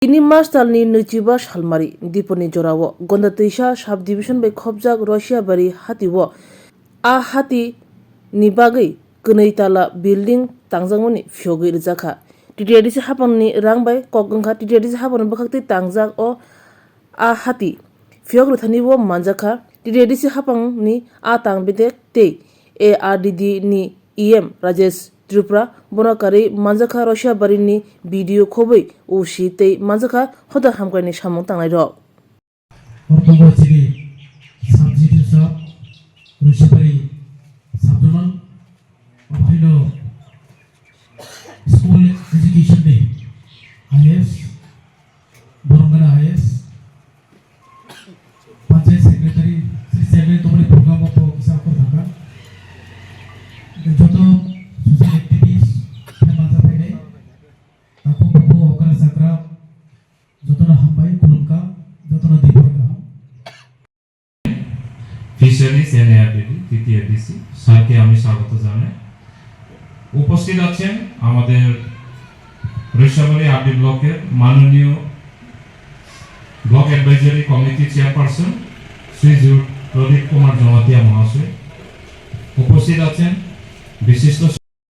Ini March talni Nuchiba Shalmari Diponi Jorawo Gondatisha Sub Division by Khobjak Russia Bari Hatiwo A Hati Nibagi Kunaitala Building Tangzangoni Fyogi Rizaka Titiadis Hapani Rang by Kogunka Titiadis Hapan Bakati Tangzak o A Hati Fyogrutaniwo Manjaka Titiadis Hapani A Tang Bidek Te ARDD ni EM Rajesh Tripura Bonakari Manjaka Russia Barini video Kobe Ushi Te Manjaka Hoda Hamkani Shamong Tangai Ro. Ortobo Chigi Substitute Shop Russia Bari Subdoman Opino School Education Day IS Borongana IS Panchayat Secretary Sri Seven Tomani Program of Kisako Dhaka Joto social activities Hemanta Pede Tapo Popo Okara Sakra Jotona Hambai Kulunka Jotona Diporka fisheries NARDD তৃতীয় DC স্যারকে আমি স্বাগত জানাই। উপস্থিত আছেন আমাদের ঋষাবাড়ী RD ব্লকের মাননীয় block advisory committee chairperson Shriyut প্রদীপ কুমার জমাতিয়া মহাশয়। উপস্থিত আছেন বিশিষ্ট